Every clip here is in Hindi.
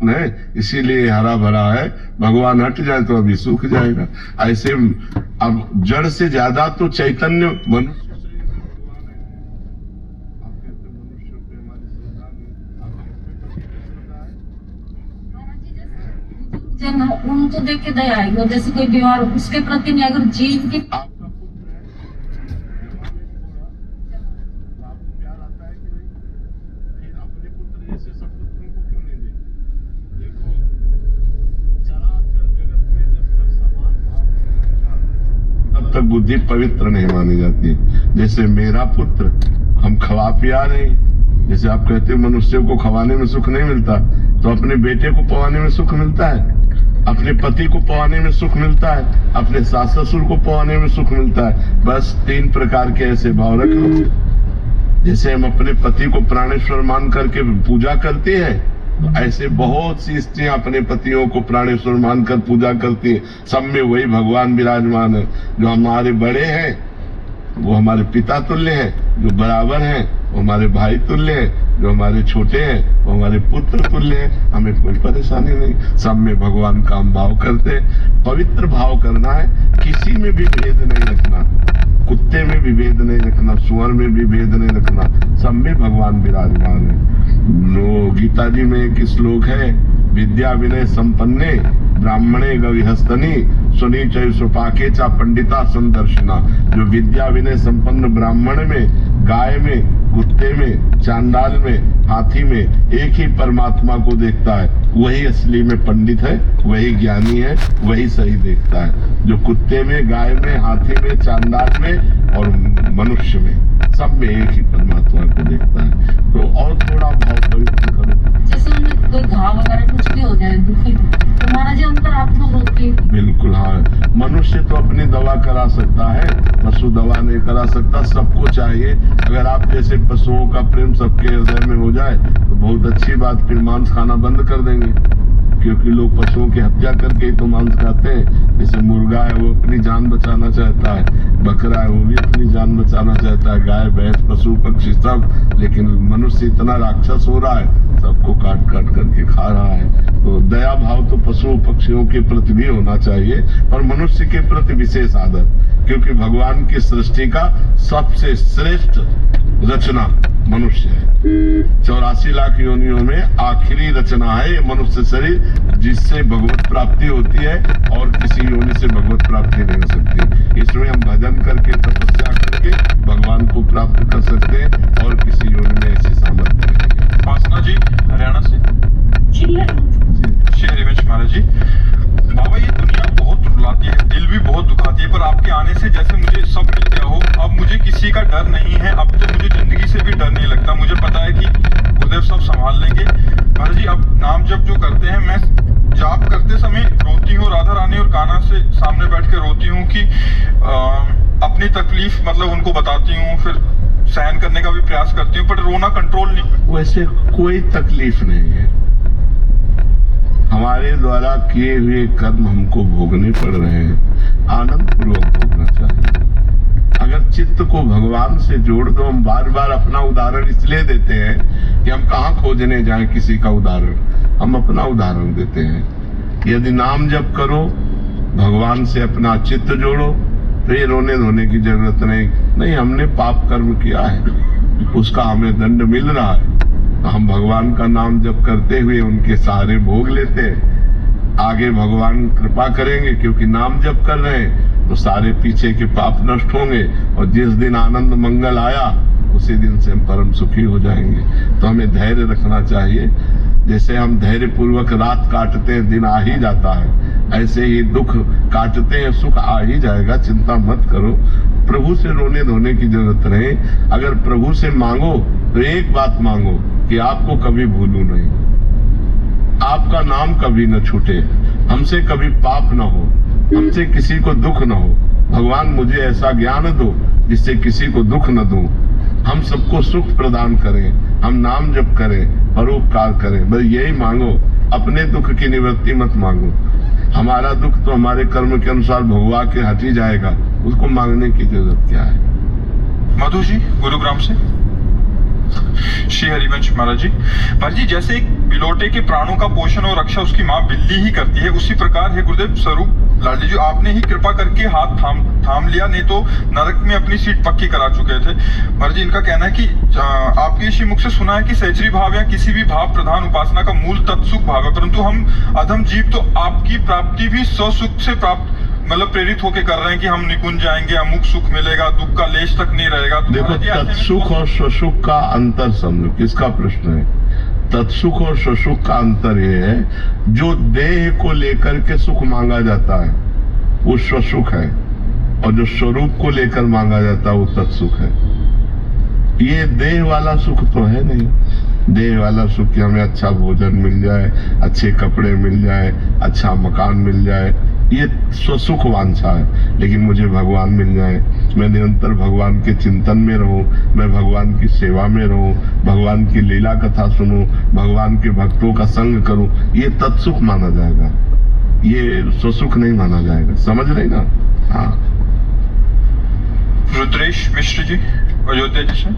है, इसीलिए हरा भरा है। भगवान हट जाए तो अभी सूख जाएगा। ऐसे अब जड़ से ज्यादा तो चैतन्य मनुष्य उनको देख के दया आएगी। जैसे कोई बीमार उसके प्रति नहीं, अगर जीव के तब तक बुद्धि पवित्र नहीं मानी जाती। जैसे मेरा पुत्र, हम खवा पिया नहीं। जैसे आप कहते हो मनुष्य को खवाने में सुख नहीं मिलता, तो अपने बेटे को पवाने में सुख मिलता है, अपने पति को पवाने में सुख मिलता है, अपने सास ससुर को पवाने में सुख मिलता है। बस 3 प्रकार के ऐसे भाव रखो। जैसे हम अपने पति को प्राणेश्वर मान करके पूजा करते हैं, तो ऐसे बहुत सी स्त्रियां अपने पतियों को प्राणेश्वर मानकर पूजा करती हैं। सब में वही भगवान विराजमान है। जो हमारे बड़े हैं वो हमारे पिता तुल्य हैं, जो बराबर हैं वो हमारे भाई तुल्य हैं, जो हमारे छोटे हैं वो हमारे पुत्र तुल्य हैं। हमें कोई परेशानी नहीं, सब में भगवान का हम भाव करते हैं। पवित्र भाव करना है, किसी में भी भेद नहीं रखना। कुत्ते में भी भेद नहीं रखना, सुअर में भी भेद नहीं रखना, सब में भगवान विराजमान है। गीता जी में एक श्लोक है, विद्या विनय संपन्ने ब्राह्मणे गविहस्तनी सुनी चय सुपाके चा पंडिता संदर्शना। जो विद्या विनय संपन्न ब्राह्मण में, गाय में, कुत्ते में, चांडाल में, हाथी में एक ही परमात्मा को देखता है, वही असली में पंडित है, वही ज्ञानी है, वही सही देखता है। जो कुत्ते में, गाय में, हाथी में, चांडाल में और मनुष्य में, सब में एक ही परमात्मा को देखता है। तो और थोड़ा भाव पवित्र करो। जैसे उन्हें कोई घाव वगैरह कुछ भी हो जाए दुखी, तो महाराज जी अंतर आत्मा होती है। बिल्कुल हाँ, मनुष्य तो अपनी दवा करा सकता है, पशु दवा नहीं करा सकता। सबको चाहिए, अगर आप जैसे पशुओं का प्रेम सबके हृदय में हो जाए तो बहुत अच्छी बात, फिर मांस खाना बंद कर देंगे। क्योंकि लोग पशुओं की हत्या करके ही तो मांस खाते हैं। जैसे मुर्गा है वो अपनी जान बचाना चाहता है, बकरा है वो भी अपनी जान बचाना चाहता है, गाय भैंस पशु पक्षी सब। लेकिन मनुष्य इतना राक्षस हो रहा है, सबको काट काट करके खा रहा है। तो दया भाव तो पशु पक्षियों के प्रति भी होना चाहिए, और मनुष्य के प्रति विशेष आदर, क्योंकि भगवान की सृष्टि का सबसे श्रेष्ठ रचना मनुष्य है। 84 लाख योनियों में आखिरी रचना है ये मनुष्य शरीर, जिससे भगवत प्राप्ति होती है, और किसी योनि से भगवत प्राप्ति नहीं हो सकती। इसमें हम भजन करके, तपस्या करके भगवान को प्राप्त कर सकते हैं, और किसी योनि में ऐसी सामर्थ्य नहीं है। उपासना जी हरियाणा से। श्री हरिवंश महाराज जी, बाबा ये दुनिया बहुत रुलाती है, दिल भी बहुत दुखाती है, पर आपके आने से जैसे मुझे सब मिल गया हो। अब मुझे किसी का डर नहीं है, अब तो मुझे जिंदगी से भी डर नहीं लगता। मुझे पता है कि गुरुदेव सब संभाल लेंगे। महाराज जी अब नाम जप जो करते हैं, मैं जाप करते समय रोती हूँ, राधा रानी और कान्हा से सामने बैठ के रोती हूँ कि अपनी तकलीफ मतलब उनको बताती हूँ, फिर सहन करने का भी प्रयास करती हूँ, पर रोना कंट्रोल नहीं। वैसे कोई तकलीफ नहीं है। हमारे द्वारा किए हुए कर्म हमको भोगने पड़ रहे हैं, आनंद पूर्वक भोगना चाहिए। अगर चित्त को भगवान से जोड़ दो, हम बार बार अपना उदाहरण इसलिए देते हैं कि हम कहाँ खोजने जाएं किसी का उदाहरण, हम अपना उदाहरण देते हैं। यदि नाम जप करो, भगवान से अपना चित्त जोड़ो, तो ये रोने धोने की जरूरत नहीं। हमने पाप कर्म किया है, उसका हमें दंड मिल रहा है, हम भगवान का नाम जप करते हुए उनके सहारे भोग लेते हैं। आगे भगवान कृपा करेंगे, क्योंकि नाम जप कर रहे हैं तो सारे पीछे के पाप नष्ट होंगे, और जिस दिन आनंद मंगल आया उसी दिन से हम परम सुखी हो जाएंगे। तो हमें धैर्य रखना चाहिए। जैसे हम धैर्य पूर्वक रात काटते हैं, दिन आ ही जाता है, ऐसे ही दुख काटते हैं, सुख आ ही जाएगा। चिंता मत करो, प्रभु से रोने धोने की जरूरत नहीं। अगर प्रभु से मांगो तो एक बात मांगो कि आपको कभी भूलूं नहीं, आपका नाम कभी न छूटे, हमसे कभी पाप न हो, हमसे किसी को दुख न हो। भगवान मुझे ऐसा ज्ञान दो जिससे किसी को दुख न दूं, हम सबको सुख प्रदान करें, हम नाम जप करें, परोपकार करें। बस यही मांगो, अपने दुख की निवृत्ति मत मांगो। हमारा दुख तो हमारे कर्म के अनुसार भगवा के हट ही जाएगा, उसको मांगने की जरूरत क्या है। मधु जी गुरुग्राम से। श्री हरिवंश महाराज जी, जैसे एक बिलोटे के प्राणों का पोषण और रक्षा उसकी माँ बिल्ली ही करती है, उसी प्रकार है गुरुदेव स्वरूप लाडली जी, आपने ही कृपा करके हाथ थाम लिया, नहीं तो नरक में अपनी सीट पक्की करा चुके थे। महाराज जी इनका कहना है कि आपके इसी मुख से सुना है कि सहचरी भाव या किसी भी भाव प्रधान उपासना का मूल तत्सुख भाव है, परंतु हम अधम जीव तो आपकी प्राप्ति भी स्वसुख से प्राप्त मतलब प्रेरित होके कर रहे हैं कि हम निकुंज जाएंगे, अमुक सुख मिलेगा, दुख का लेश तक नहीं रहेगा। तो देखो तत्सुख और स्वसुख का अंतर समझो, किसका प्रश्न है? तत्सुख और स्वसुख का अंतर यह है, जो देह को लेकर के सुख मांगा जाता है वो स्वसुख है, और जो स्वरूप को लेकर मांगा जाता है वो तत्सुख है। ये देह वाला सुख तो है नहीं। देह वाला सुख कि हमें अच्छा भोजन मिल जाए, अच्छे कपड़े मिल जाए, अच्छा मकान मिल जाए, ये स्वसुख वांछा है। लेकिन मुझे भगवान मिल जाए, मैं निरंतर भगवान के चिंतन में रहूं, मैं भगवान की सेवा में रहूं, भगवान की लीला कथा सुनूं, भगवान के भक्तों का संग करूं, ये तत्सुख माना जाएगा, ये स्वसुख नहीं माना जाएगा। समझ रहे ना? हाँ। रुद्रेश मिश्र जी अयोध्या जी से,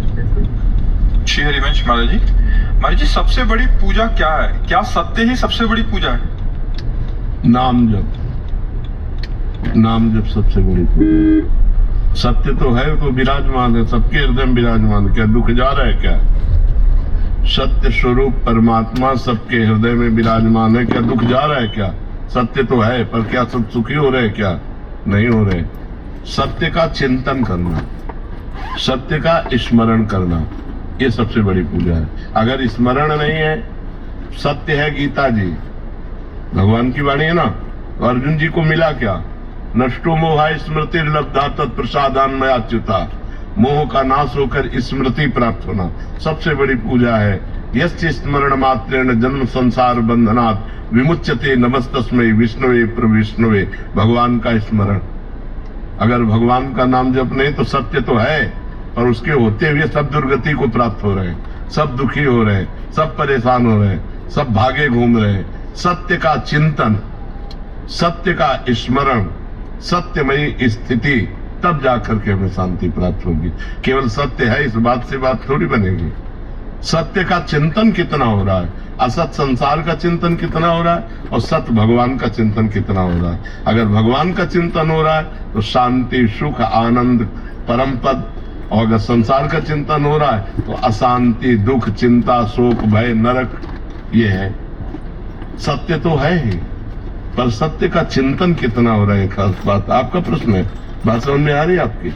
श्री हरिवंश महाराज जी, महाराज जी सबसे बड़ी पूजा क्या है? क्या सत्य ही सबसे बड़ी पूजा है? नाम जप, नाम जप सबसे बड़ी पूजा है। सत्य तो है, तो विराजमान है, सबके हृदय में विराजमान। क्या दुख जा रहा है क्या? सत्य स्वरूप परमात्मा सबके हृदय में विराजमान है, क्या दुख जा रहा है क्या? सत्य तो है, पर क्या सब सुखी हो रहे? क्या नहीं हो रहे? सत्य का चिंतन करना, सत्य का स्मरण करना, ये सबसे बड़ी पूजा है। अगर स्मरण नहीं है, सत्य है गीता जी, भगवान की वाणी है ना, तो अर्जुन जी को मिला क्या? नष्टो मोहा स्मृति लब्धा तत्प्रसादान में अच्युता, मोह का नाश होकर स्मृति प्राप्त होना सबसे बड़ी पूजा है। यस्य स्मरण मात्रेण जन्म संसार बंधनात् विमुच्यते नमस्तस्मै विष्णुवे प्रविष्णुवे। भगवान का स्मरण, अगर भगवान का नाम जप नहीं तो सत्य तो है, और उसके होते हुए सब दुर्गति को प्राप्त हो रहे हैं, सब दुखी हो रहे हैं, सब परेशान हो रहे हैं, सब भागे घूम रहे हैं। सत्य का चिंतन, सत्य का स्मरण, सत्यमयी स्थिति, तब जाकर के हमें शांति प्राप्त होगी। केवल सत्य है इस बात से बात थोड़ी बनेगी। सत्य का चिंतन कितना हो रहा है, असत संसार का चिंतन कितना हो रहा है, और सत्य भगवान का चिंतन कितना हो रहा है। अगर भगवान का चिंतन हो रहा है तो शांति, सुख, आनंद, परम पद, और अगर संसार का चिंतन हो रहा है तो अशांति, दुख, चिंता, शोक, भय, नरक, ये है। सत्य तो है ही, पर सत्य का चिंतन कितना हो रहा है, खास बात आपका प्रश्न है। बात समझ में आ रही है आपकी?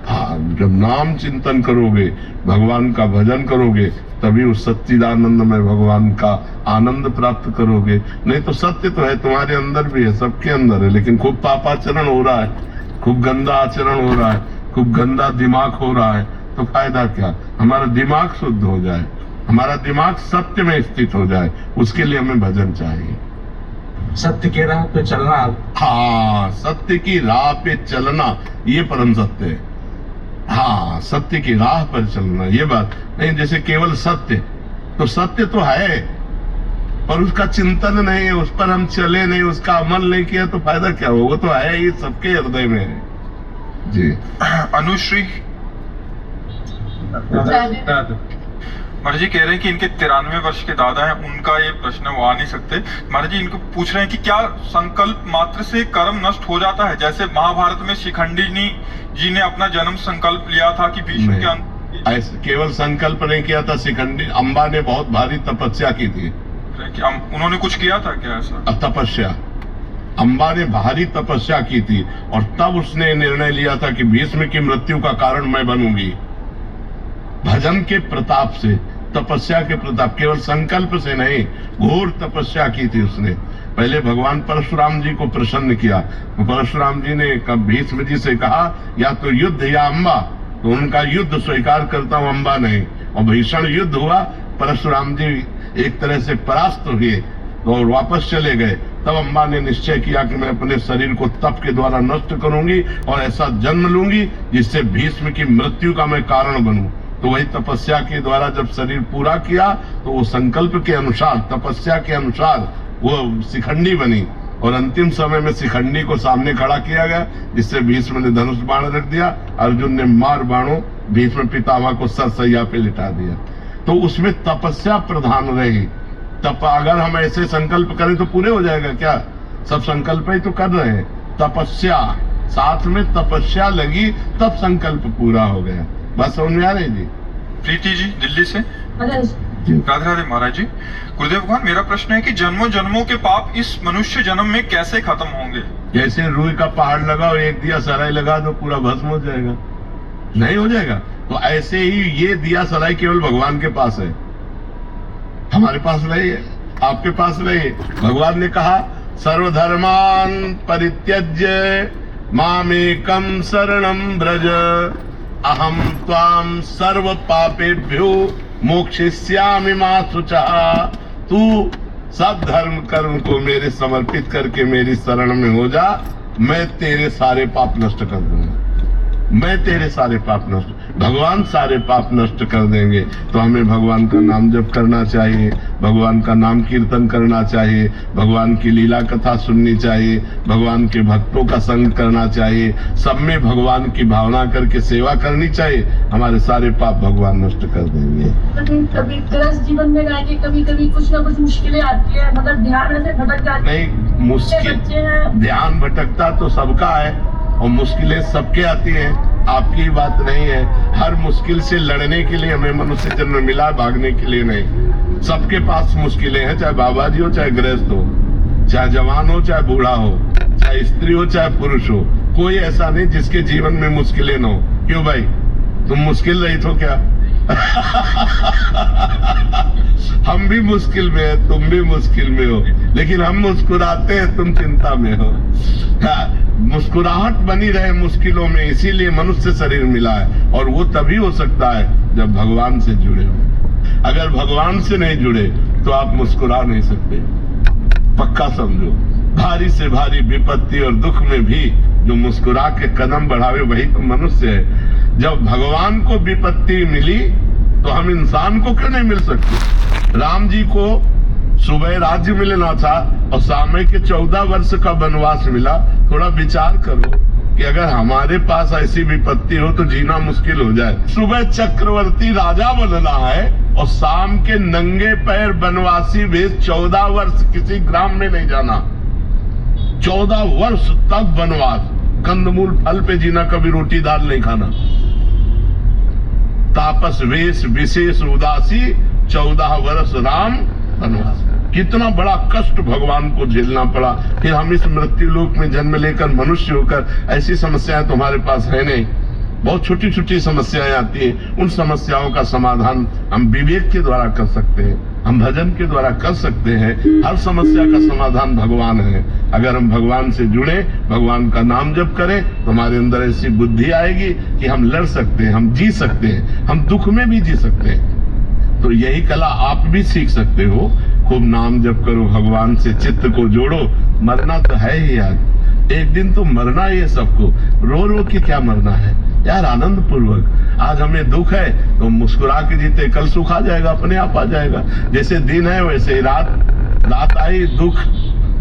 हाँ, जब नाम चिंतन करोगे, भगवान का भजन करोगे, तभी उस सच्चिदानंद में भगवान का आनंद प्राप्त करोगे। नहीं तो सत्य तो है, तुम्हारे अंदर भी है, सबके अंदर है, लेकिन खूब पापाचरण हो रहा है, खूब गंदा आचरण हो रहा है, खूब गंदा दिमाग हो रहा है, तो फायदा क्या? हमारा दिमाग शुद्ध हो जाए, हमारा दिमाग सत्य में स्थित हो जाए, उसके लिए हमें भजन चाहिए। सत्य की राह पे चलना। हाँ, सत्य की राह पे चलना, ये परम सत्य है। हाँ, सत्य की राह पर चलना, ये बात नहीं। जैसे केवल सत्य, तो सत्य तो है, पर उसका चिंतन नहीं है, उस पर हम चले नहीं, उसका अमल नहीं किया, तो फायदा क्या हो? वो तो है ही, सबके हृदय में है जी। अनुश्री महाराज जी कह रहे हैं कि इनके 93 वर्ष के दादा हैं, उनका ये प्रश्न वो आ नहीं सकते। महाराज जी इनको पूछ रहे हैं कि क्या संकल्प मात्र से कर्म नष्ट हो जाता है? जैसे महाभारत में शिखंडी जी ने अपना जन्म संकल्प लिया था कि भीष्म के अंत, ऐसे केवल संकल्प नहीं किया था शिखंडी, अम्बा ने बहुत भारी तपस्या की थी। उन्होंने कुछ किया था क्या ऐसा? तपस्या, अम्बा ने भारी तपस्या की थी, और तब उसने निर्णय लिया था कि भीष्म की मृत्यु का कारण मैं बनूंगी। भजन के प्रताप से, तपस्या के प्रताप, केवल संकल्प से नहीं, घोर तपस्या की थी उसने। पहले भगवान परशुराम जी को प्रसन्न किया, तो परशुराम जी ने भीष्म जी से कहा या तो युद्ध या अम्बा, तो उनका युद्ध स्वीकार करता हूं, अम्बा नहीं। और भीषण युद्ध हुआ, परशुराम जी एक तरह से परास्त हुए और वापस चले गए। तब अम्बा ने निश्चय किया कि मैं अपने शरीर को तप के द्वारा नष्ट करूंगी और ऐसा जन्म लूंगी जिससे भीष्म की मृत्यु का मैं कारण बनूं। तो वही तपस्या के द्वारा जब शरीर पूरा किया, तो वो संकल्प के अनुसार, तपस्या के अनुसार वो शिखंडी बनी, और अंतिम समय में शिखंडी को सामने खड़ा किया गया, जिससे भीष्म ने धनुष बाण रख दिया, अर्जुन ने मार बाणों भीष्म पितामह को सरसैया पे लिटा दिया। तो उसमें तपस्या प्रधान रही, तब अगर हम ऐसे संकल्प करें तो पूरे हो जाएगा क्या? सब संकल्प ही तो कर रहे हैं। तपस्या, साथ में तपस्या लगी तब संकल्प पूरा हो गया। बस समझ में आ रही जी? प्रीति जी दिल्ली से। अरे राधे राधे महाराज जी। गुरुदेव भगवान, मेरा प्रश्न है कि जन्मों जन्मों के पाप इस मनुष्य जन्म में कैसे खत्म होंगे? जैसे रुई का पहाड़ लगाओ, एक दिया सराय लगा दो, पूरा भस्म हो जाएगा? नहीं हो जाएगा। तो ऐसे ही ये दिया सराय केवल भगवान के पास है, हमारे पास नहीं है, आपके पास नहीं है। भगवान ने कहा सर्वधर्मान परित्यज्य मामेकम शरणम व्रज अहम त्वाम सर्व पापेभ्यो मोक्षयिष्यामि मा शुचः। तू सब धर्म कर्म को मेरे समर्पित करके मेरी शरण में हो जा, मैं तेरे सारे पाप नष्ट कर दूंगा। मैं तेरे सारे पाप नष्ट, भगवान सारे पाप नष्ट कर देंगे। तो हमें भगवान का नाम जप करना चाहिए, भगवान का नाम कीर्तन करना चाहिए, भगवान की लीला कथा सुननी चाहिए, भगवान के भक्तों का संग करना चाहिए, सब में भगवान की भावना करके सेवा करनी चाहिए। हमारे सारे पाप भगवान नष्ट कर देंगे। कभी गृहस्थ जीवन में रह के कभी कभी कुछ ना कुछ मुश्किलें आती है, मतलब ध्यान ऐसे भटक जाती है। नहीं, मुश्किल ध्यान भटकता तो सबका है और मुश्किलें सबके आती हैं, आपकी बात नहीं है। हर मुश्किल से लड़ने के लिए हमें मनुष्य जन्म मिला, भागने के लिए नहीं। सबके पास मुश्किलें हैं, चाहे बाबा जी हो, चाहे गृहस्थ हो, चाहे जवान हो, चाहे बूढ़ा हो, चाहे स्त्री हो, चाहे पुरुष हो। कोई ऐसा नहीं जिसके जीवन में मुश्किलें न हो। क्यों भाई, तुम मुश्किल रही तो क्या? हम भी मुश्किल में है, तुम भी मुश्किल में हो, लेकिन हम मुस्कुराते हैं, तुम चिंता में हो। मुस्कुराहट बनी रहे मुश्किलों में, इसीलिए मनुष्य शरीर मिला है। और वो तभी हो सकता है जब भगवान से जुड़े हो। अगर भगवान से नहीं जुड़े तो आप मुस्कुरा नहीं सकते, पक्का समझो। भारी से भारी विपत्ति और दुख में भी जो मुस्कुरा के कदम बढ़ावे वही तो मनुष्य है। जब भगवान को विपत्ति मिली तो हम इंसान को क्यों नहीं मिल सकते? राम जी को सुबह राज्य मिलना था और सामय के 14 वर्ष का वनवास मिला। थोड़ा विचार करो कि अगर हमारे पास ऐसी विपत्ति हो तो जीना मुश्किल हो जाए। सुबह चक्रवर्ती राजा बनना है और शाम के नंगे पैर वनवासी वेश 14 वर्ष किसी ग्राम में नहीं जाना। 14 वर्ष तक वनवास, कंदमूल फल पे जीना, कभी रोटी दाल नहीं खाना। तापस वेश विशेष उदासी 14 वर्ष राम वनवास। कितना बड़ा कष्ट भगवान को झेलना पड़ा। फिर हम इस मृत्यु लोक में जन्म लेकर मनुष्य होकर, ऐसी समस्याएं तुम्हारे पास है नहीं। बहुत छोटी छोटी समस्याएं आती हैं, उन समस्याओं का समाधान हम विवेक के द्वारा कर सकते हैं, हम भजन के द्वारा कर सकते हैं। हर समस्या का समाधान भगवान है। अगर हम भगवान से जुड़े, भगवान का नाम जप करें तो हमारे अंदर ऐसी बुद्धि आएगी कि हम लड़ सकते हैं, हम जी सकते हैं, हम दुख में भी जी सकते हैं। तो यही कला आप भी सीख सकते हो। खूब नाम जप करो, भगवान से चित्त को जोड़ो। मरना तो है ही यार, एक दिन तो मरना ही है सबको। रो रो के क्या मरना है यार, आनंद पूर्वक। आज हमें दुख है तो मुस्कुरा के जीते, कल सुख आ जाएगा, अपने आप आ जाएगा। जैसे दिन है वैसे ही रात आई दुख,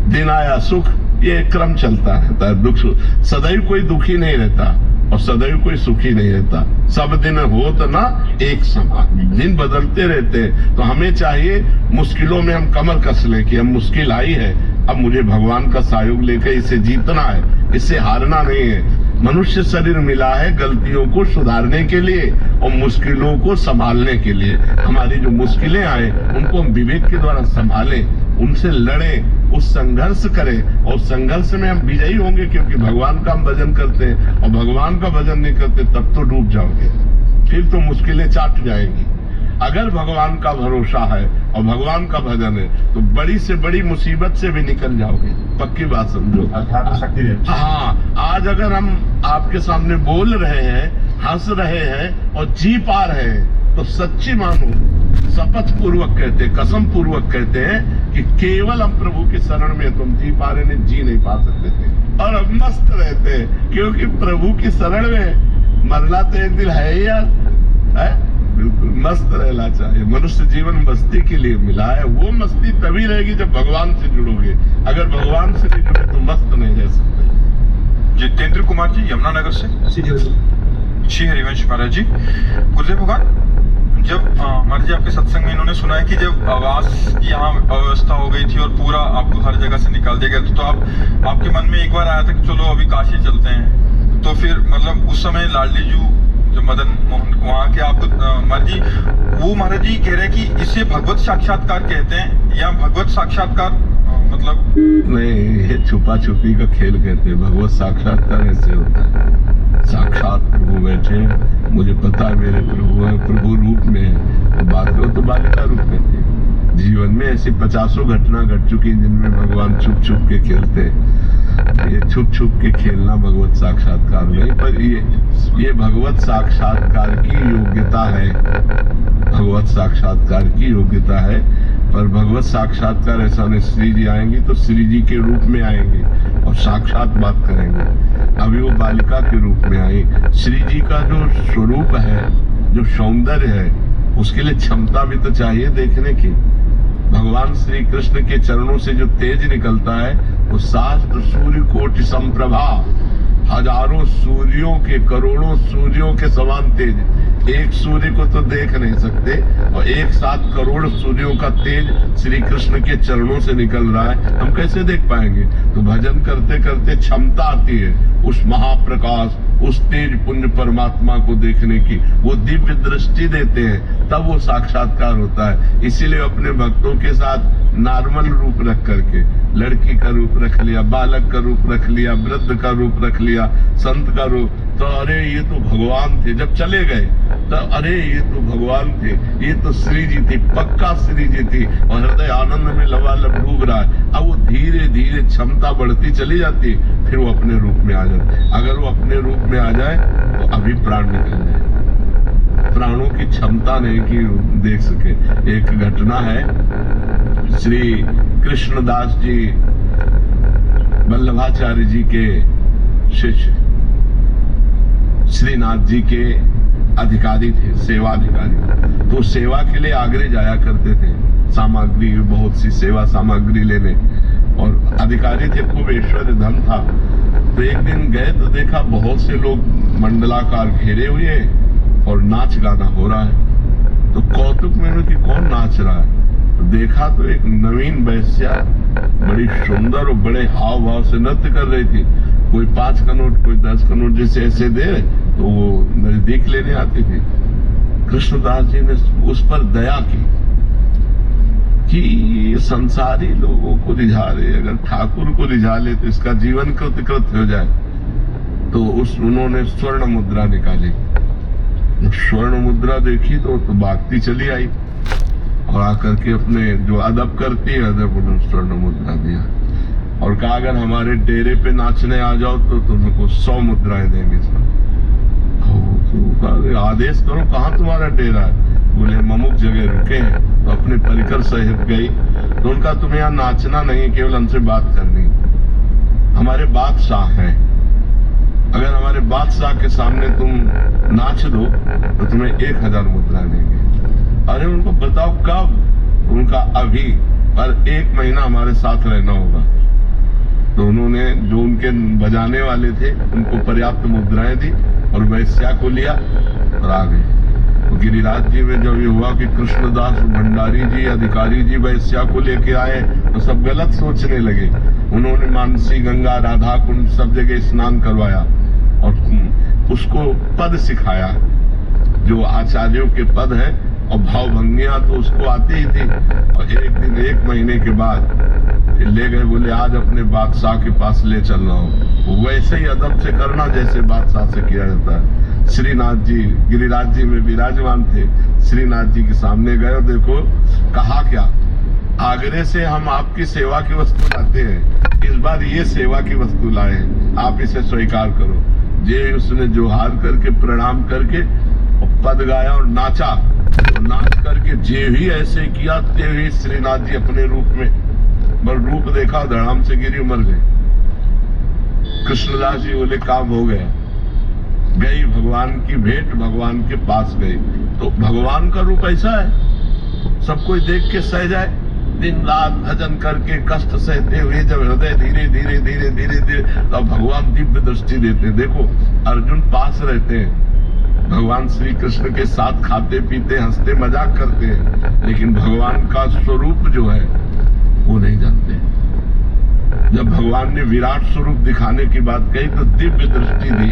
दिन आया सुख, ये क्रम चलता रहता है। दुख सदैव कोई दुखी नहीं रहता और सदैव कोई सुखी नहीं रहता। सब दिन हो तो ना एक समान, दिन बदलते रहते हैं। तो हमें चाहिए मुश्किलों में हम कमर कस ले कि हम मुश्किल आई है, अब मुझे भगवान का सहयोग लेकर इसे जीतना है, इससे हारना नहीं है। मनुष्य शरीर मिला है गलतियों को सुधारने के लिए और मुश्किलों को संभालने के लिए। हमारी जो मुश्किलें आए उनको हम विवेक के द्वारा संभालें, उनसे लड़ें, उस संघर्ष करें और संघर्ष में हम विजयी होंगे, क्योंकि भगवान का हम भजन करते हैं। और भगवान का भजन नहीं करते तब तो डूब जाओगे, फिर तो मुश्किलें चाट जाएंगी। अगर भगवान का भरोसा है और भगवान का भजन है तो बड़ी से बड़ी मुसीबत से भी निकल जाओगे, पक्की बात समझो। हाँ, आज अगर हम आपके सामने बोल रहे हैं, हंस रहे हैं और जी पा रहे हैं तो सच्ची मानो, शपथ पूर्वक कहते, कसम पूर्वक कहते हैं कि केवल हम प्रभु की शरण में तुम जी पा रहे, नहीं जी नहीं पा सकते थे। और हम मस्त रहते क्योंकि प्रभु की शरण में मरना तो एक दिन है ही यार, है? बिल्कुल मस्त रहना चाहिए। मनुष्य जीवन मस्ती के लिए मिला है। वो मस्ती तभी रहेगी जब भगवान से जुड़ोगे। अगर भगवान से नहीं जुड़े तो मस्त नहीं रह सकते। जितेंद्र कुमार जी यमुनानगर से। श्री हरिवंश महाराज जी। गुरुदेव भगवान, जब महाराज जी आपके सत्संग में इन्होंने सुना है कि जब आवास की यहाँ अव्यवस्था हो गई थी और पूरा आपको हर जगह से निकाल दिया गया, तो आपके मन में एक बार आया था कि चलो अभी काशी चलते हैं। तो फिर मतलब उस समय लाडली जी जो मदन मोहन वहाँ के आपको महाराज जी, वो महाराज जी कह रहे हैं कि इसे भगवत साक्षात्कार कहते हैं या भगवत साक्षात्कार मतलब नहीं, ये छुपा छुपी का खेल कहते हैं। भगवत साक्षात्कार ऐसे होता है, साक्षात प्रभु बैठे, मुझे पता है मेरे प्रभु है, प्रभु रूप में है, तो बात करो तो बालिका रूप में थे। जीवन में ऐसी 50 घटना घट चुकी जिनमें भगवान छुप छुप के खेलते हैं। ये छुप छुप के खेलना भगवत साक्षात्कार नहीं, पर ये भगवत साक्षात्कार की योग्यता है, भगवत साक्षात्कार की योग्यता है। पर भगवत साक्षात्कार ऐसा नहीं, श्री जी आएंगे तो श्री जी के रूप में आएंगे और साक्षात बात करेंगे। अभी वो बालिका के रूप में आई। श्री जी का जो स्वरूप है, जो सौंदर्य है, उसके लिए क्षमता भी तो चाहिए देखने की। भगवान श्री कृष्ण के चरणों से जो तेज निकलता है वो सहस्त्र सूर्य कोटि संप्रभा, हजारों सूर्यों के, करोड़ों सूर्यों के समान तेज। एक सूर्य को तो देख नहीं सकते और एक साथ करोड़ सूर्यों का तेज श्री कृष्ण के चरणों से निकल रहा है, हम कैसे देख पाएंगे? तो भजन करते करते क्षमता आती है उस महाप्रकाश, उस तेज पुंज परमात्मा को देखने की। वो दिव्य दृष्टि देते हैं, तब वो साक्षात्कार होता है। इसीलिए अपने भक्तों के साथ नॉर्मल रूप रख करके, लड़की का रूप रख लिया, बालक का रूप रख लिया, वृद्ध का रूप रख लिया, संत का रूप, तो अरे ये तो भगवान थे। जब चले गए तो अरे ये तो भगवान थे, ये तो श्री जी थी, पक्का श्री जी थी, और हृदय आनंद में लबालब डूब रहा है। अब वो धीरे धीरे क्षमता बढ़ती चली जाती, फिर वो अपने रूप में आ जाते। अगर वो अपने रूप में आ जाए तो अभी प्राण निकल जाए, प्राणों की क्षमता नहीं कि देख सके। एक घटना है, श्री कृष्णदास जी वल्लभाचार्य जी के शिष्य, श्रीनाथ जी के अधिकारी थे, सेवा अधिकारी। तो सेवा के लिए आगरे जाया करते थे, सामग्री, बहुत सी सेवा सामग्री लेने, और अधिकारी थे, खूब ऐश्वर्य धन था। तो एक दिन गए तो देखा बहुत से लोग मंडलाकार घेरे हुए और नाच गाना हो रहा है। तो कौतुक में कि कौन नाच रहा है, तो देखा तो एक नवीन वैश्या बड़ी सुंदर और बड़े हाव भाव से नृत्य कर रही थी। कोई 5 का नोट, कोई 10 का नोट जैसे ऐसे दे तो वो नजदीक लेने आती थी। कृष्णदास जी ने उस पर दया की कि संसारी लोगों को रिझा रहे, अगर ठाकुर को रिझा ले तो इसका जीवन कृतकृत हो जाए। तो उन्होंने स्वर्ण मुद्रा निकाली। स्वर्ण मुद्रा देखी तो भागती चली आई और आकर के अपने जो अदब करती है, अदब उन्होंने स्वर्ण मुद्रा दिया और कहा अगर हमारे डेरे पे नाचने आ जाओ तो तुमको 100 मुद्राएं देंगे सर। तो आदेश करो, कहाँ तुम्हारा डेरा है? बोले ममुक जगह रुके हैं। तो अपने परिकर सहित गई तो उनका तुम्हें यहाँ नाचना नहीं, केवल हमसे बात करनी। हमारे बादशाह हैं, अगर हमारे बादशाह के सामने तुम नाच दो तो तुम्हें 1000 मुद्रा देंगे। अरे उनको बताओ कब? उनका अभी, पर 1 महीना हमारे साथ रहना होगा। तो उन्होंने जो उनके बजाने वाले थे उनको पर्याप्त मुद्राएं दी और वैश्या को लिया और आ गए। तो गिरिराज जी में जब ये हुआ कि कृष्णदास भंडारी जी, अधिकारी जी वैश्या को लेके आए तो सब गलत सोचने लगे। उन्होंने मानसी, गंगा, राधा कुंड सब जगह स्नान करवाया और उसको पद सिखाया, जो आचार्यों के पद है, और भाव भंगियां तो उसको आती ही थी। और एक दिन 1 महीने के बाद फिर ले गए, बोले आज अपने बादशाह के पास ले चल रहा हूँ। वैसे ही अदब से करना जैसे बादशाह से किया जाता है। श्रीनाथ जी गिरिराज जी में विराजमान थे, श्रीनाथ जी के सामने गए और देखो कहा क्या, आगरे से हम आपकी सेवा की वस्तु लाते हैं, इस बार ये सेवा की वस्तु लाए हैं, आप इसे स्वीकार करो। जे उसने जोहार करके प्रणाम करके पद गाया और नाचा। तो नाच करके जे भी ऐसे किया ते भी श्रीनाथ जी अपने रूप में, पर रूप देखा धड़ाम से गिरी, मर गए। कृष्णदास जी बोले काम हो गया, गई भगवान की भेंट, भगवान के पास गई। तो भगवान का रूप ऐसा है, सब कोई देख के सह जाए। दिन रात भजन करके कष्ट सहते हुए जब हृदय धीरे धीरे धीरे धीरे धीरे, तब भगवान दिव्य दृष्टि देते हैं। देखो अर्जुन पास रहते हैं, भगवान श्री कृष्ण के साथ खाते पीते हंसते मजाक करते हैं, लेकिन भगवान का स्वरूप जो है वो नहीं जानते। जब भगवान ने विराट स्वरूप दिखाने की बात कही तो दिव्य दृष्टि दी,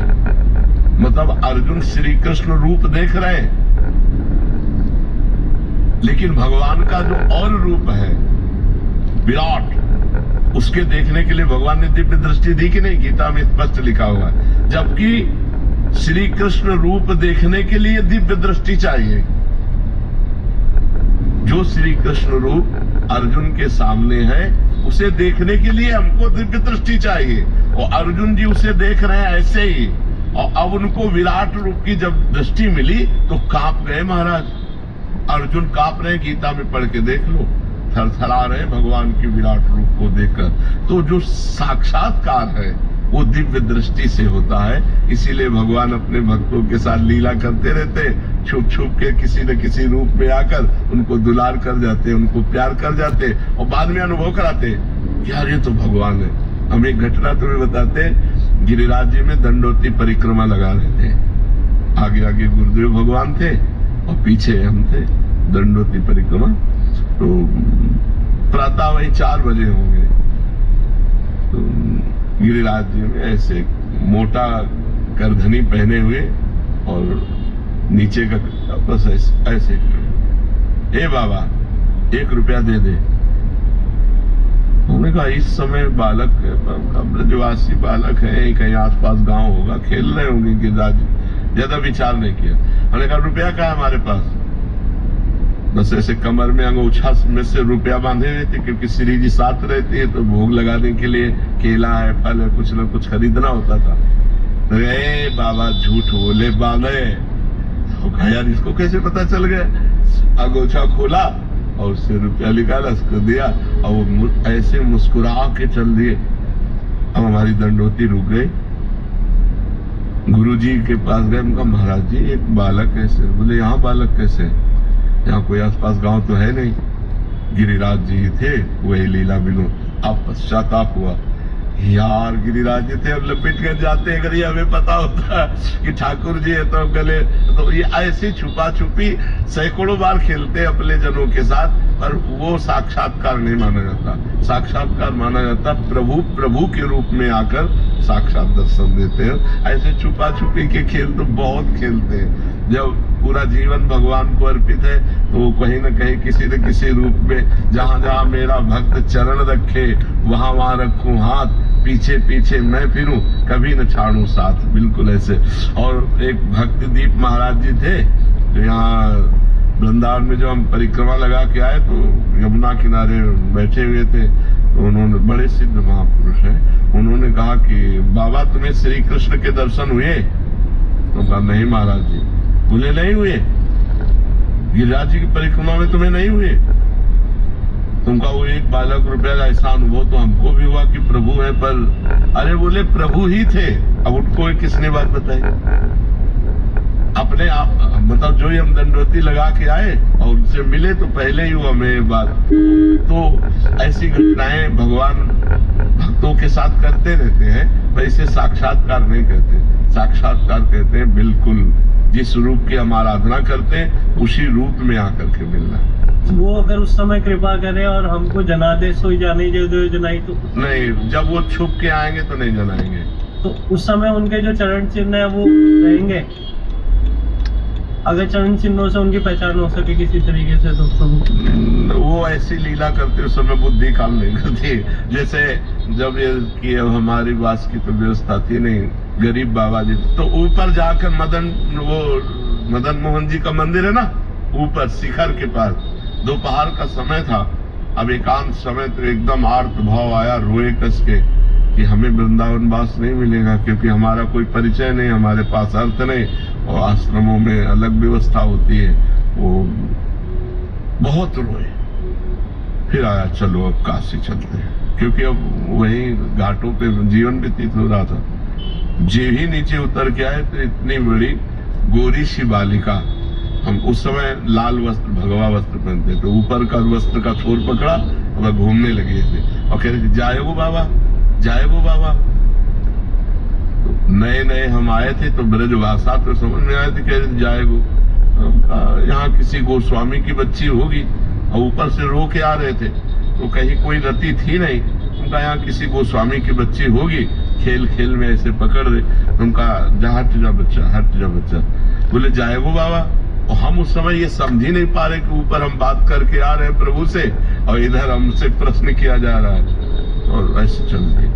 मतलब अर्जुन श्री कृष्ण रूप देख रहे हैं, लेकिन भगवान का जो और रूप है विराट, उसके देखने के लिए भगवान ने दिव्य दृष्टि दी कि नहीं? गीता में स्पष्ट लिखा हुआ है। जबकि श्री कृष्ण रूप देखने के लिए दिव्य दृष्टि चाहिए। जो श्री कृष्ण रूप अर्जुन के सामने है उसे देखने के लिए हमको दिव्य दृष्टि चाहिए, और अर्जुन जी उसे देख रहे हैं ऐसे ही, और अब उनको विराट रूप की जब दृष्टि मिली तो कांप गए महाराज। अर्जुन कांप रहे, गीता में पढ़ के देख लो, थरथरा रहे भगवान की विराट रूप को देखकर। तो जो साक्षात्कार है वो दिव्य दृष्टि से होता है। इसीलिए भगवान अपने भक्तों के साथ लीला करते रहते, छुप छुप के किसी न किसी रूप में आकर उनको दुलार कर जाते, उनको प्यार कर जाते, और बाद में अनुभव कराते कि यार ये तो भगवान है। हम एक घटना तुम्हें बताते, गिरिराज जी में दंडोती परिक्रमा लगा रहे थे। आगे आगे गुरुदेव भगवान थे और पीछे हम थे, दंडोती परिक्रमा। तो प्रातः वही 4 बजे होंगे, तो गिरिराज जी में ऐसे मोटा करधनी पहने हुए और नीचे का बस ऐसे ए बाबा 1 रुपया दे दे। उन्होंने कहा इस समय बालक ब्रजवासी बालक है, कहीं आसपास गांव होगा, खेल रहे होंगे। गिरिराज ज्यादा विचार नहीं किया। उन्होंने कहा रुपया क्या है हमारे पास? बस ऐसे कमर में अंगूछा में से रुपया बांधे हुए थे, क्योंकि श्री जी साथ रहती है तो भोग लगाने के लिए केला है, फल है, कुछ न कुछ खरीदना होता था। अरे बाबा झूठ बोले बांधे। तो कहा यार इसको कैसे पता चल गया? अंगूछा खोला और उससे रुपया निकाला, उसको दिया, और वो ऐसे मुस्कुरा के चल दिए। अब हमारी दंडोती रुक गई। गुरुजी के पास गए, उनका महाराज जी एक बालक कैसे? बोले यहाँ बालक कैसे? यहाँ कोई आसपास गांव तो है नहीं। गिरिराज जी थे, वही लीला विनोद। अब पश्चाताप हुआ, यार गिरिराज जी थे और लपेट कर जाते, अगर ये हमें पता होता कि ठाकुर जी है तो गले। तो ये ऐसी छुपा छुपी सैकड़ों बार खेलते अपने जनों के साथ, पर वो साक्षात्कार नहीं माना जाता। साक्षात्कार माना जाता प्रभु प्रभु के रूप में आकर साक्षात दर्शन देते हैं। ऐसे छुपा छुपी के खेल तो बहुत खेलते हैं। जब पूरा जीवन भगवान को अर्पित है तो वो कहीं न कहीं किसी न किसी रूप में, जहां जहां मेरा भक्त चरण रखे वहां वहां रखूं हाथ, पीछे पीछे मैं फिरूं, कभी न छाड़ूं साथ। बिल्कुल ऐसे। और एक भक्त दीप महाराज जी थे, तो यहाँ वृंदावन में जो हम परिक्रमा लगा के आए तो यमुना किनारे बैठे हुए थे। तो उन्होंने, बड़े सिद्ध महापुरुष हैं, उन्होंने कहा कि बाबा तुम्हें श्री कृष्ण के दर्शन हुए? तो कहा नहीं महाराज जी। बोले नहीं हुए? गिरिराज जी की परिक्रमा में तुम्हें नहीं हुए? तुमका वो 1 बालक रुपया का ऐसा अनुभव तो हमको भी हुआ कि प्रभु है, पर अरे बोले प्रभु ही थे। अब उनको किसने बात बताई? अपने आप, मतलब जो ही हम दंडोती लगा के आए और उनसे मिले तो पहले ही वो हमें बात। तो ऐसी घटनाएं भगवान भक्तों के साथ करते रहते हैं, पर इसे साक्षात्कार नहीं कहते। साक्षात्कार कहते हैं बिल्कुल जिस रूप की हम आराधना करते हैं उसी रूप में आकर के मिलना। वो अगर उस समय कृपा करे और हमको जनादे सोई जाने जो जनाई तो नहीं, जब वो छुप के आएंगे तो नहीं जनाएंगे। तो उस समय उनके जो चरण चिन्ह है वो रहेंगे। अगर चरण चिन्हों से उनकी पहचान हो सके किसी तरीके से तो वो ऐसी लीला करते उस समय बुद्धि काम नहीं करती। जैसे जब ये कि अब हमारी वास की तो व्यवस्था थी नहीं, गरीब बाबा जी, तो ऊपर जाकर मदन मोहन जी का मंदिर है ना, ऊपर शिखर के पास, दोपहर का समय था। अब एकांत समय तो एकदम आर्त भाव आया, रोए कस के कि हमें वृंदावन वास नहीं मिलेगा, क्योंकि हमारा कोई परिचय नहीं, हमारे पास अर्थ नहीं, और आश्रमों में अलग व्यवस्था होती है। वो बहुत रोए। फिर आया चलो अब काशी चलते हैं, क्योंकि अब वही घाटों पे जीवन व्यतीत हो रहा था। जे ही नीचे उतर के आए तो इतनी बड़ी गोरी सी बालिका, हम उस समय लाल वस्त्र भगवा वस्त्र पहनते, तो ऊपर का वस्त्र का छोर पकड़ा और घूमने लगे थे और कह रहे जाएगो बाबा, जाएगो बाबा। तो नए नए हम आए थे तो ब्रज भाषा तो समझ में आए थे, कह रहे जाएगो, यहाँ किसी गोस्वामी की बच्ची होगी, और ऊपर से रो के आ रहे थे तो कहीं कोई रति थी नहीं। उनका यहाँ किसी गोस्वामी की बच्ची होगी, खेल खेल में ऐसे पकड़ दे। उनका जा हट जा बच्चा, हट जा बच्चा। बोले जाएगो बाबा। और हम उस समय ये समझ ही नहीं पा रहे कि ऊपर हम बात करके आ रहे हैं प्रभु से और इधर हमसे प्रश्न किया जा रहा है, और ऐसे चल रही।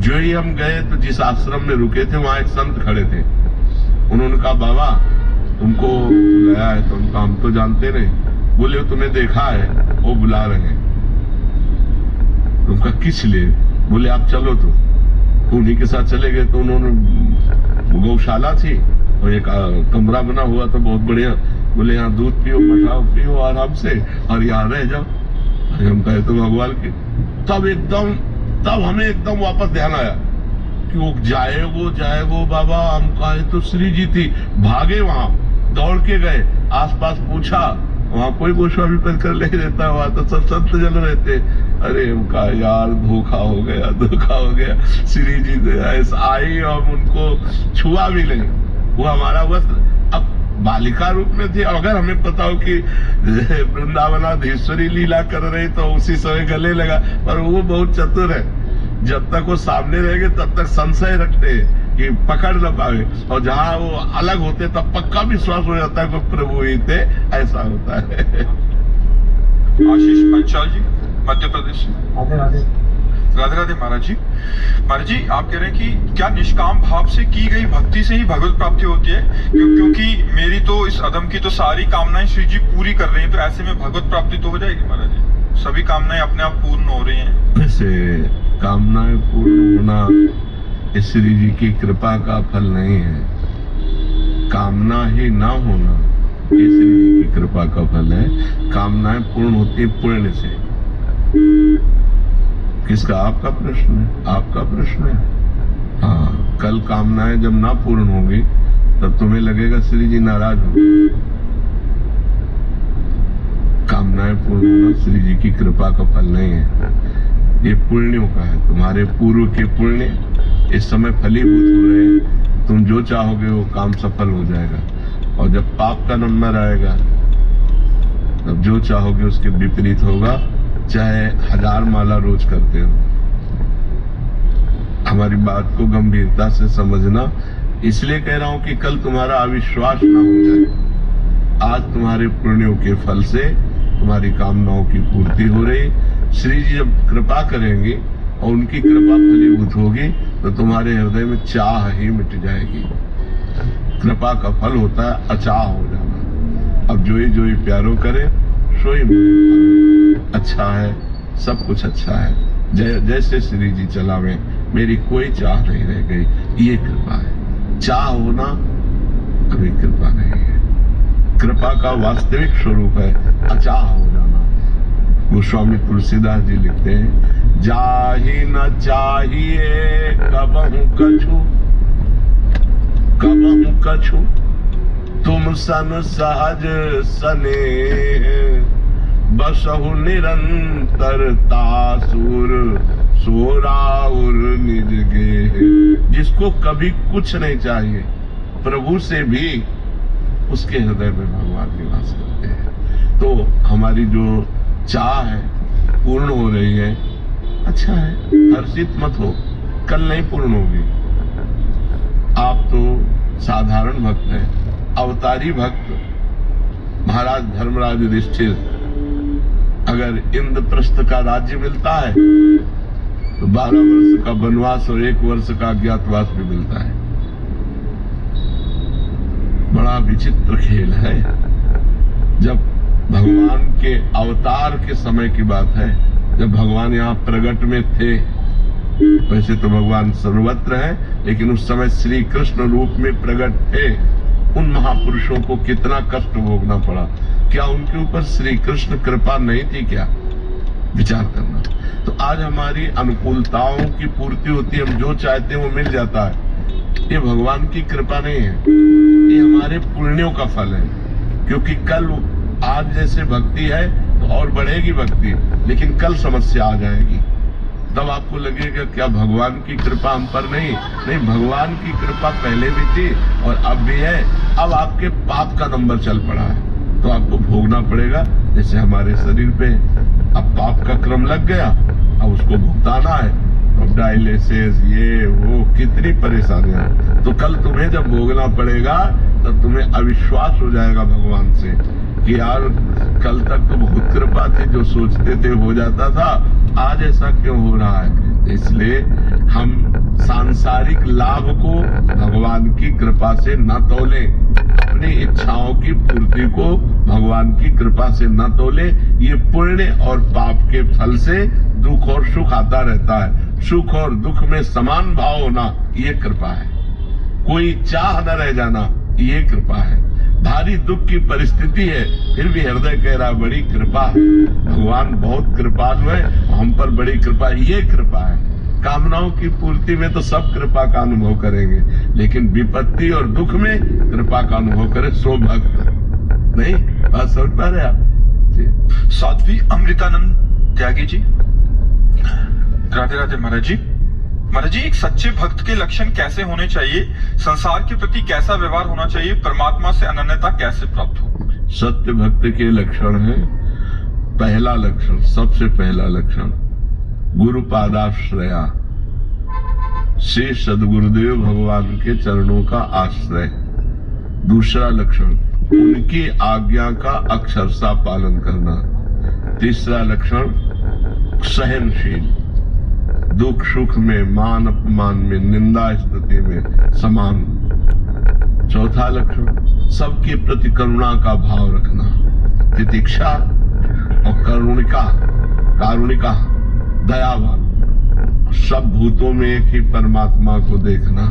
जो ही हम गए तो जिस आश्रम में रुके थे वहां एक संत खड़े थे। उन्होंने कहा बाबा तुमको बुलाया है। तो उनका हम तो जानते नहीं। बोले तुम्हें देखा है, वो बुला रहे हैं। उनका किस लिए? बोले आप चलो। तो उन्हीं के साथ चले गए। तो उन्होंने गौशाला थी और एक कमरा बना हुआ था बहुत बढ़िया। बोले यहाँ दूध पियो, मठा पियो आराम से, और यहाँ रह जाओ। अरे हम कहे तो भगवान की। तब हमें एकदम वापस ध्यान आया कि वो जाएगो बाबा। हम कहे तो श्री जी थी। भागे वहां, दौड़ के गए, आसपास पूछा, वहां कोई गोस्वामी पढ़कर नहीं रहता, वहां तो सब संत जन रहते। अरे उनका यार धोखा हो गया। श्री जी ऐसा आई और उनको छुआ भी नहीं। वो हमारा वस्त्र, अब बालिका रूप में थी। अगर हमें पता हो कि वृंदावनाधीश्वरी लीला कर रही तो उसी समय गले लगा। पर वो बहुत चतुर है, जब तक वो सामने रहेंगे तब तक संशय रखते हैं कि पकड़ न पावे, और जहाँ वो अलग होते तब पक्का विश्वास हो जाता है कि प्रभु ही थे। ऐसा होता है। आशीष पंचाल जी, मध्य प्रदेश से। राधे राधे। राधे राधे महाराज जी। महाराज जी आप कह रहे हैं कि क्या निष्काम भाव से की गई भक्ति से ही भगवत प्राप्ति होती है? क्योंकि मेरी तो इस अदम की तो सारी कामनाएं श्री जी पूरी कर रही हैं, तो ऐसे में भगवत प्राप्ति तो हो जाएगी महाराज जी। सभी कामनाएं अपने आप पूर्ण हो रही हैं। वैसे कामनाएं पूर्ण होना श्री जी की कृपा का फल नहीं है। कामना ही ना होना ये श्री जी की कृपा का फल है। कामनाएं पूर्ण होती है पुण्य से। किसका? आपका प्रश्न है, आपका प्रश्न है। हाँ, कल कामनाएं जब ना पूर्ण होगी तब तुम्हें लगेगा श्री जी नाराज होंगे। कामनाएं पूर्ण होना श्री जी की कृपा का फल नहीं है, ये पुण्यों का है। तुम्हारे पूर्व के पुण्य इस समय फलीभूत हो रहे हैं। तुम जो चाहोगे वो काम सफल हो जाएगा, और जब पाप का नंबर आएगा तब जो चाहोगे उसके विपरीत होगा, चाहे 1000 माला रोज करते हो। हमारी बात को गंभीरता से समझना। इसलिए कह रहा हूं कि कल तुम्हारा अविश्वास ना हो जाए। आज तुम्हारे पुण्यों के फल से तुम्हारी कामनाओं की पूर्ति हो रही। श्री जी जब कृपा करेंगे और उनकी कृपा फलीभूत होगी तो तुम्हारे हृदय में चाह ही मिट जाएगी। कृपा का फल होता है अचाह हो जाना। अब जो ही प्यारो करे सोई मोहे। अच्छा है, सब कुछ अच्छा है। जैसे श्री जी चलावे, मेरी कोई चाह नहीं रह गई। ये कृपा है। चाह होना कभी कृपा नहीं है। कृपा का वास्तविक स्वरूप है अचाह हो जाना। गोस्वामी तुलसीदास जी लिखते हैं, जाहि न चाहिए कबहु कछु, तुम सन सहज सनेह, बसहु निरंतर तासुर सोराउर निज गेह। जिसको कभी कुछ नहीं चाहिए, प्रभु से भी उसके हृदय में भगवान निवास करते हैं। तो हमारी जो चाह है पूर्ण हो रही है, अच्छा है। हर्षित मत हो, कल नहीं पूर्ण होगी। आप तो साधारण भक्त हैं, अवतारी भक्त। महाराज धर्मराज युधिष्ठिर, अगर इंद्रप्रस्थ का राज्य मिलता है तो 12 वर्ष का वनवास और 1 वर्ष का अज्ञातवास भी मिलता है। बड़ा विचित्र खेल है। जब भगवान के अवतार के समय की बात है, जब भगवान यहाँ प्रकट में थे, वैसे तो भगवान सर्वत्र है, लेकिन उस समय श्री कृष्ण रूप में प्रकट थे। उन महापुरुषों को कितना कष्ट भोगना पड़ा। क्या उनके ऊपर श्री कृष्ण कृपा नहीं थी क्या? विचार करना। तो आज हमारी अनुकूलताओं की पूर्ति होती है, हम जो चाहते हैं वो मिल जाता है। ये भगवान की कृपा नहीं है, ये हमारे पुण्यों का फल है। क्योंकि कल आज जैसे भक्ति है तो और बढ़ेगी भक्ति, लेकिन कल समस्या आ जाएगी। तब आपको लगेगा क्या भगवान की कृपा हम पर नहीं? भगवान की कृपा पहले भी थी और अब भी है। अब आपके पाप का नंबर चल पड़ा है तो आपको भोगना पड़ेगा। जैसे हमारे शरीर पे अब पाप का क्रम लग गया, अब उसको भुगताना है। अब डायलिसिस ये वो कितनी परेशानियां। तो कल तुम्हें जब भोगना पड़ेगा तब तुम्हें अविश्वास हो जाएगा भगवान से कि यार कल तक तो बहुत कृपा थी, जो सोचते थे हो जाता था, आज ऐसा क्यों हो रहा है? इसलिए हम सांसारिक लाभ को भगवान की कृपा से न तोलें, अपनी इच्छाओं की पूर्ति को भगवान की कृपा से न तोलें। ये पुण्य और पाप के फल से दुख और सुख आता रहता है। सुख और दुख में समान भाव होना ये कृपा है। कोई चाह न रह जाना ये कृपा है। भारी दुख की परिस्थिति है फिर भी हृदय कह रहा बड़ी कृपा है, भगवान बहुत कृपालु है, हम पर बड़ी कृपा, ये कृपा है। कामनाओं की पूर्ति में तो सब कृपा का अनुभव करेंगे, लेकिन विपत्ति और दुख में कृपा का अनुभव करे सो भक्त। नहीं बात समझ पा रहे आप? साध्वी अमृतानंद त्यागी जी, राधे राधे महाराज जी। महाराज जी, एक सच्चे भक्त के लक्षण कैसे होने चाहिए? संसार के प्रति कैसा व्यवहार होना चाहिए? परमात्मा से अनन्यता कैसे प्राप्त हो? सत्य भक्त के लक्षण है, पहला लक्षण, सबसे पहला लक्षण गुरु पादाश्रया, से सदगुरुदेव भगवान के चरणों का आश्रय। दूसरा लक्षण उनकी आज्ञा का अक्षरशः पालन करना। तीसरा लक्षण सहनशील, दुख सुख में, मान अपमान में, निंदा स्तुति में समान। चौथा लक्षण सबके प्रति करुणा का भाव रखना, तितिक्षा और कारुणिका, दयावान, सब भूतों में एक ही परमात्मा को देखना।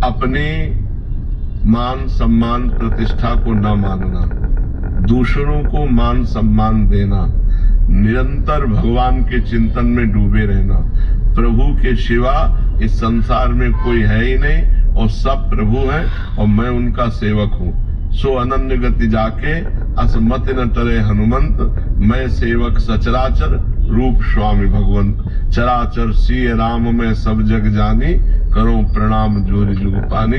अपने मान सम्मान प्रतिष्ठा को न मानना, दूसरों को मान सम्मान देना, निरंतर भगवान के चिंतन में डूबे रहना। प्रभु के सिवा इस संसार में कोई है ही नहीं और सब प्रभु हैं और मैं उनका सेवक हूँ। सो अनन्य गति जाके असमत न टरे हनुमंत, मैं सेवक सचराचर रूप स्वामी भगवंत। चराचर सिय राम में सब जग जानी, करो प्रणाम जोरि जुग पानी।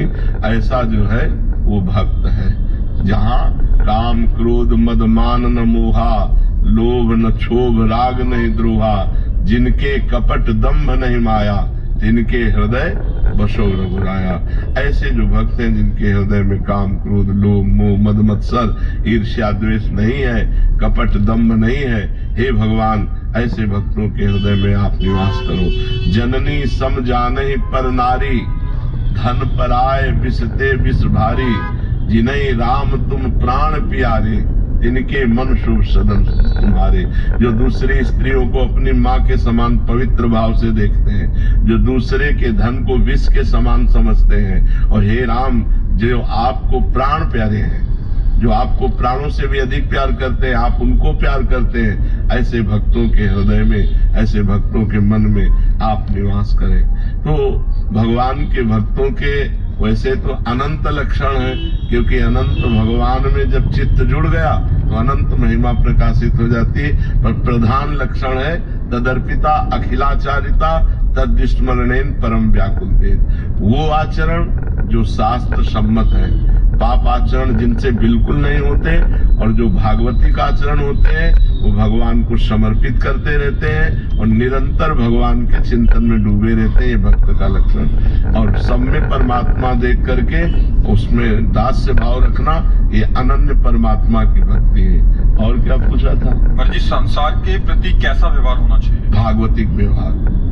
ऐसा जो है वो भक्त है जहाँ काम क्रोध मद मान न मोहा, लोभ न क्षोभ राग नहीं द्रोहा, जिनके कपट दंभ नहीं माया, तिनके हृदय बसो रघुराया। ऐसे जो भक्त हैं जिनके हृदय में काम क्रोध लोभ मोह मद मत्सर ईर्ष्या द्वेष नहीं है, कपट दंभ नहीं है, हे भगवान ऐसे भक्तों के हृदय में आप निवास करो। जननी सम जानहि पर नारी, धन पराय बिसते बिस भारी, जिन्हीं राम तुम प्राण प्यारे, इनके मन शुभ सदन तुम्हारे। जो दूसरी स्त्रियों को अपनी माँ के समान पवित्र भाव से देखते हैं, जो दूसरे के धन को विष के समान समझते हैं, और हे राम जो आपको प्राण प्यारे हैं, जो आपको प्राणों से भी अधिक प्यार करते हैं, आप उनको प्यार करते हैं, ऐसे भक्तों के हृदय में, ऐसे भक्तों के मन में आप निवास करें। तो भगवान के भक्तों के वैसे तो अनंत लक्षण है, क्योंकि अनंत भगवान में जब चित्त जुड़ गया तो अनंत महिमा प्रकाशित हो जाती है। पर प्रधान लक्षण है तदर्पिता अखिलाचारिता तद्विस्मरणेन परम व्याकुलते। वो आचरण जो शास्त्र सम्मत है, पाप आचरण जिनसे बिल्कुल नहीं होते, और जो भागवतिक आचरण होते हैं वो भगवान को समर्पित करते रहते हैं और निरंतर भगवान के चिंतन में डूबे रहते हैं, ये भक्त का लक्षण। और सब में परमात्मा देख करके उसमें दास्य भाव रखना, ये अनन्य परमात्मा की भक्ति है। और क्या पूछा था? जी संसार के प्रति कैसा व्यवहार होना चाहिए? भागवतिक व्यवहार।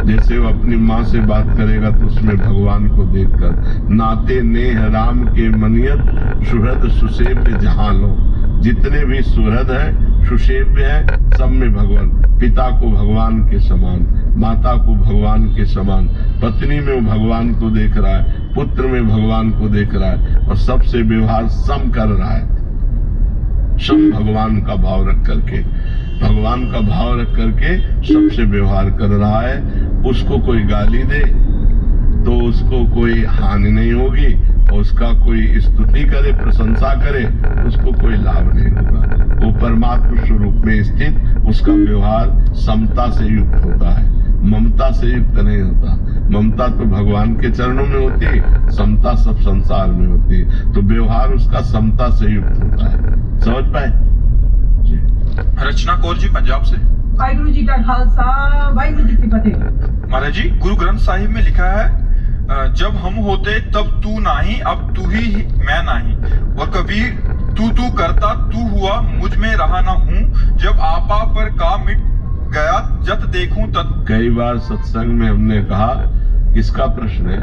जैसे वो अपनी माँ से बात करेगा तो उसमें भगवान को देखकर, नाते नेह राम के मनियत, सुहृद सुसेव्य जहां लो। जितने भी सुहृद हैं, सुसेव्य हैं, सब में भगवान, पिता को भगवान के समान, माता को भगवान के समान, पत्नी में वो भगवान को देख रहा है, पुत्र में भगवान को देख रहा है, और सबसे व्यवहार सम कर रहा है। सम भगवान का भाव रख करके, भगवान का भाव रख करके सबसे व्यवहार कर रहा है। उसको कोई गाली दे तो उसको कोई हानि नहीं होगी, और उसका कोई स्तुति करे, प्रशंसा करे, उसको कोई लाभ नहीं होगा। वो परमात्मा स्वरूप में स्थित उसका व्यवहार समता से युक्त होता है, ममता से युक्त नहीं होता। ममता तो भगवान के चरणों में होती है, समता सब संसार में होती है। तो व्यवहार उसका समता से युक्त होता है। समझ पाए जी। रचना कौर जी पंजाब से। वाहिगुरु जी का खालसा वाहिगुरु जी की फतेह। महाराज जी, गुरु ग्रंथ साहिब में लिखा है, जब हम होते तब तू नाही, अब तू ही मैं नाही। और कबीर तू करता तू हुआ, मुझ में रहा ना हूँ, जब आपा पर का मिट गया जत देखूं तत। कई बार सत्संग में हमने कहा, किसका प्रश्न है?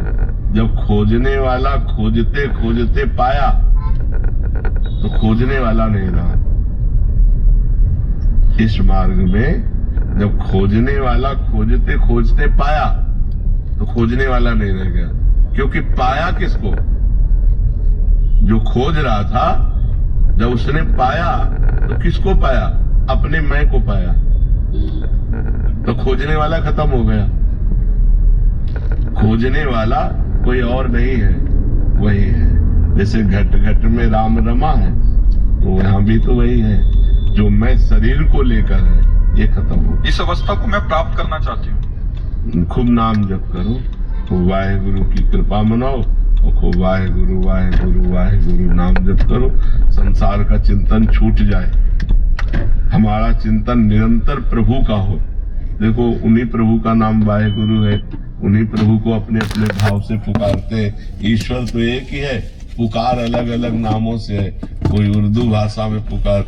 जब खोजने वाला खोजते खोजते पाया तो खोजने वाला नहीं रहा। इस मार्ग में जब खोजने वाला खोजते खोजते पाया तो खोजने वाला नहीं रह गया। क्योंकि पाया किसको? जो खोज रहा था, जब उसने पाया तो किसको पाया? अपने मैं को पाया। तो खोजने वाला खत्म हो गया। खोजने वाला कोई और नहीं है, वही है। जैसे घट घट में राम रमा है, तो यहाँ भी तो वही है। जो मैं शरीर को लेकर है, ये खत्म हो। इस अवस्था को मैं प्राप्त करना चाहती हूँ। खूब नाम जप करो, खूब वाहेगुरु की कृपा मनाओ, और खूब वाहेगुरु वाहेगुरु वाहेगुरु नाम जप करो। संसार का चिंतन छूट जाए, हमारा चिंतन निरंतर प्रभु का हो। देखो, उन्हीं प्रभु का नाम वाहेगुरु है, उन्हीं प्रभु को अपने अपने भाव से पुकारते हैं। ईश्वर तो एक ही है, पुकार अलग अलग नामों से है। कोई उर्दू भाषा में पुकार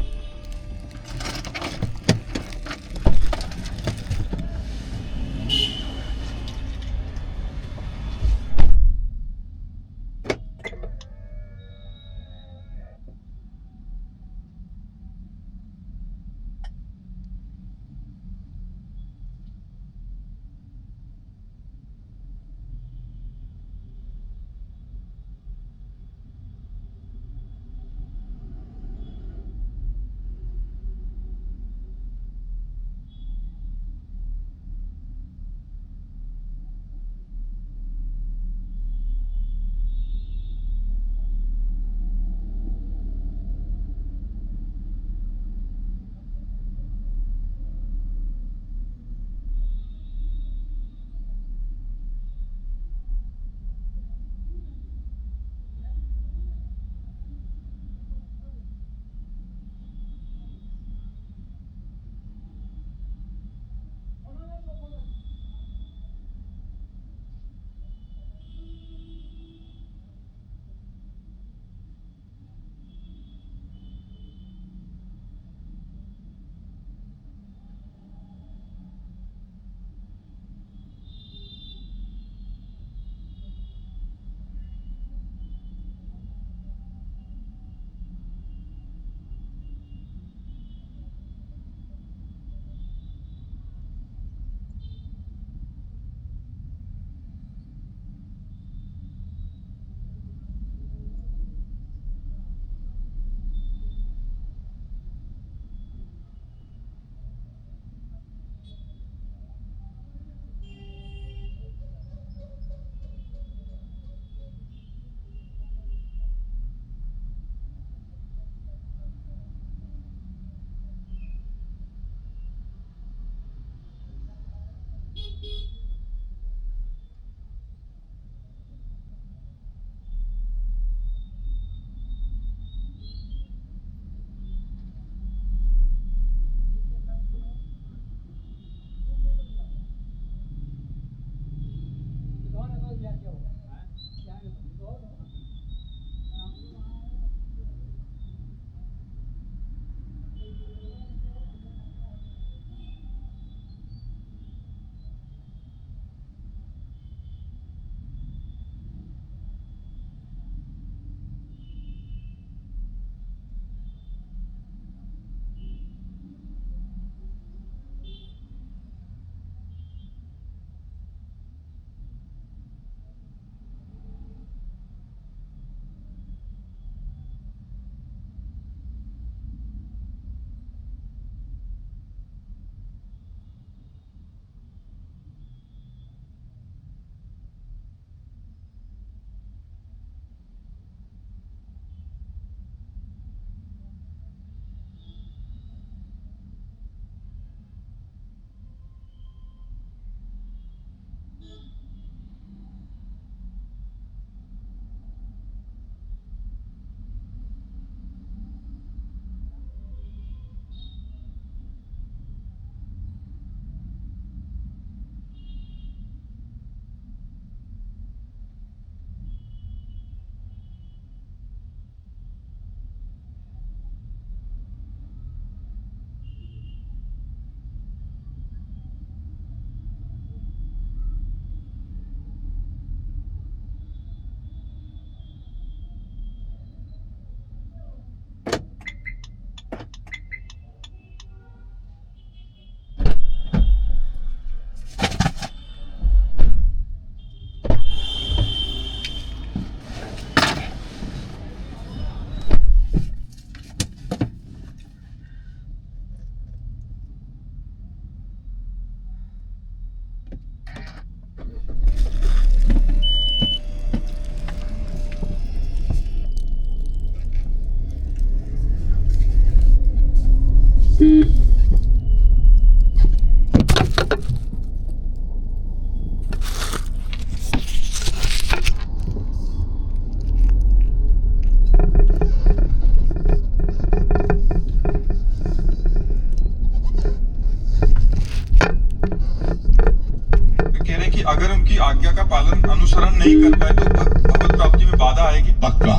आज्ञा का पालन अनुसरण नहीं कर पाए तो भगवत प्राप्ति में बाधा आएगी? पक्का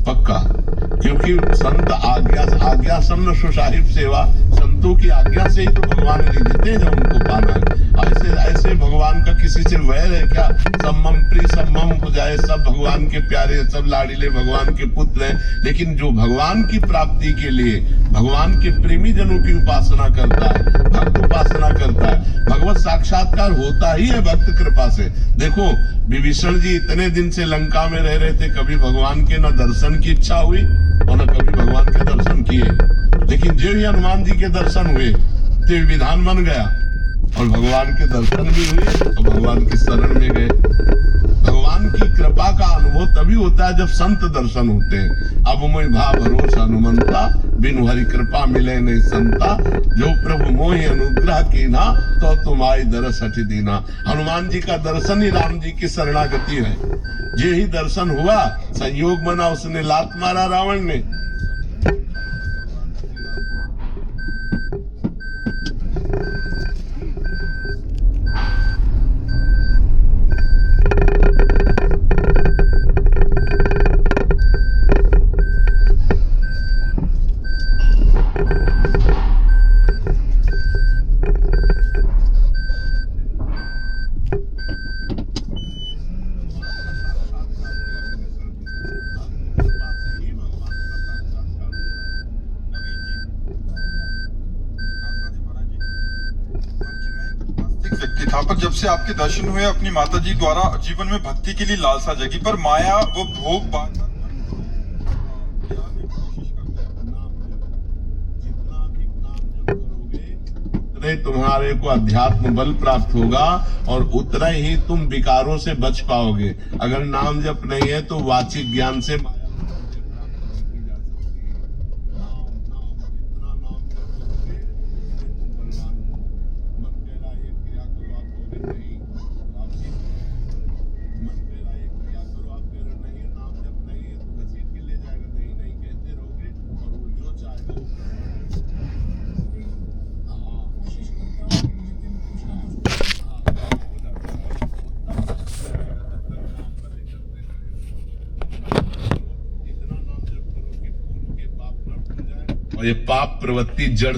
पक्का, क्योंकि संत आज्ञा सन्न सुसाहिब सेवा, संतों की आज्ञा से ही तो भगवान ने देते हैं जब उनको पाना है। ऐसे भगवान का किसी से वैर है क्या? सम्मम प्रिय सम्मम हो जाए, सब भगवान के प्यारे, सब लाडीले भगवान के पुत्र हैं, लेकिन जो भगवान की प्राप्ति के लिए भगवान के प्रेमी जनों की उपासना करता है, भक्त उपासना करता है, भगवत साक्षात्कार होता ही है भक्त कृपा से। देखो विभीषण जी इतने दिन से लंका में रह रहे थे, कभी भगवान के न दर्शन की इच्छा हुई और न कभी भगवान के दर्शन किए, लेकिन जो ही हनुमान जी के दर्शन हुए तो विधान बन गया और भगवान के दर्शन भी हुए और भगवान की शरण में गए। भगवान की कृपा का अनुभव तभी होता है जब संत दर्शन होते हैं। अब मोहि भा भरोसा हनुमंता, बिनु हरि कृपा मिले नहीं संता, जो प्रभु मोहि अनुग्रह कीना तो तुम आई दरस हटि दीना। हनुमान जी का दर्शन ही राम जी की शरणागति है। जे ही दर्शन हुआ, संयोग बना, उसने लात मारा रावण ने। व्यक्ति था, पर जब से आपके दर्शन हुए अपनी माता जी द्वारा जीवन में भक्ति के लिए लालसा जगी, पर माया वो भोग बार उतने तुम्हारे को अध्यात्म बल प्राप्त होगा और उतना ही तुम विकारों से बच पाओगे। अगर नाम जप नहीं है तो वाचिक ज्ञान से और ये पाप प्रवृत्ति जड़